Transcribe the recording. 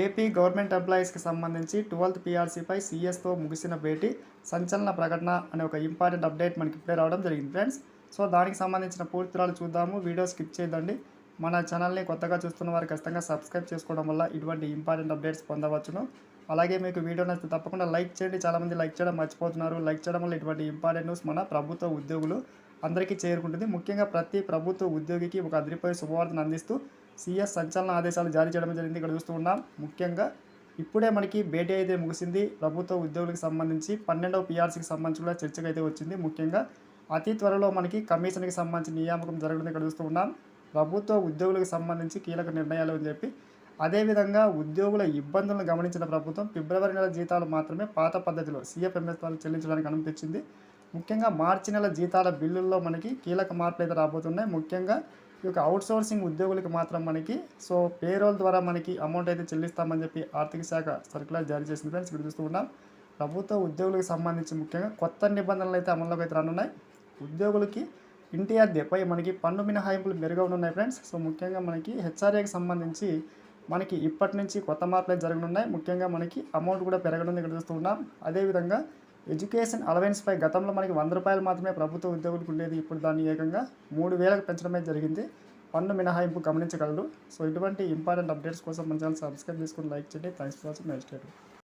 AP government ఎంప్లాయీస్కి సంబంధించి 12th పీఆర్సీపై సీఎస్తో ముగిసిన భేటీ సంచలన ప్రకటన అనే ఒక ఇంపార్టెంట్ అప్డేట్ మనకి ఇప్పుడే రావడం జరిగింది ఫ్రెండ్స్. సో దానికి సంబంధించిన పూర్తి వివరాలు చూద్దాము. వీడియో స్కిప్ చేయదండి. మన ఛానల్ని కొత్తగా చూస్తున్న వారు ఖచ్చితంగా సబ్స్క్రైబ్ చేసుకోవడం వల్ల ఇటువంటి ఇంపార్టెంట్ అప్డేట్స్ పొందవచ్చును. అలాగే మీకు వీడియో నచ్చితే తప్పకుండా లైక్ చేయండి. చాలామంది లైక్ చేయడం మర్చిపోతున్నారు. లైక్ చేయడం వల్ల ఇటువంటి ఇంపార్టెంట్ న్యూస్ మన ప్రభుత్వ ఉద్యోగులు అందరికీ చేరుకుంటుంది. ముఖ్యంగా ప్రతి ప్రభుత్వ ఉద్యోగికి ఒక అదిరిపోయే శుభవార్తను అందిస్తూ సీఎస్ సంచలన ఆదేశాలు జారీ చేయడం జరిగింది. ఇక్కడ చూస్తూ ఉన్నాం. ముఖ్యంగా ఇప్పుడే మనకి భేటీ అయితే ముగిసింది. ప్రభుత్వ ఉద్యోగులకు సంబంధించి 12వ పీఆర్సీకి సంబంధించి కూడా చర్చకు అయితే వచ్చింది. ముఖ్యంగా అతి త్వరలో మనకి కమిషన్కి సంబంధించి నియామకం జరగడం ఇక్కడ చూస్తూ ఉన్నాం. ప్రభుత్వ ఉద్యోగులకు సంబంధించి కీలక నిర్ణయాలు అని చెప్పి, అదేవిధంగా ఉద్యోగుల ఇబ్బందులను గమనించిన ప్రభుత్వం ఫిబ్రవరి నెల జీతాలు మాత్రమే పాత పద్ధతిలో సీఎఫ్ఎంఎస్ వాళ్ళు చెల్లించడానికి అనుమతిచ్చింది. ముఖ్యంగా మార్చి నెల జీతాల బిల్లుల్లో మనకి కీలక మార్పులు అయితే రాబోతున్నాయి. ముఖ్యంగా ఈ యొక్క అవుట్సోర్సింగ్ ఉద్యోగులకు మాత్రం మనకి పేరోల్ ద్వారా మనకి అమౌంట్ అయితే చెల్లిస్తామని చెప్పి ఆర్థిక శాఖ సర్క్యులర్ జారీ చేసింది ఫ్రెండ్స్. ఇక్కడ చూస్తూ ఉన్నాం. ప్రభుత్వ ఉద్యోగులకు సంబంధించి ముఖ్యంగా కొత్త నిబంధనలు అయితే అమల్లోకి అయితే రానున్నాయి. ఉద్యోగులకి ఇంటి అద్దెపై మనకి పన్ను మినహాయింపులు మెరుగా ఉన్నాయి ఫ్రెండ్స్. ముఖ్యంగా మనకి హెచ్ఆర్ఏకి సంబంధించి మనకి ఇప్పటి నుంచి కొత్త మార్పులు జరగనున్నాయి. ముఖ్యంగా మనకి అమౌంట్ కూడా పెరగనుంది ఇక్కడ చూస్తూ ఉన్నాం. అదేవిధంగా ఎడ్యుకేషన్ అలవెన్స్పై గతంలో మనకి ₹100 మాత్రమే ప్రభుత్వ ఉద్యోగులకు ఉండేది. ఇప్పుడు దాన్ని ఏకంగా 3000కు పెంచడమే జరిగింది. పన్ను మినహాయింపు గమనించగలరు. ఇటువంటి ఇంపార్టెంట్ అప్డేట్స్ కోసం మన ఛానల్ సబ్స్క్రైబ్ చేసుకుని లైక్ చేయండి. Thanks for watching. Next video.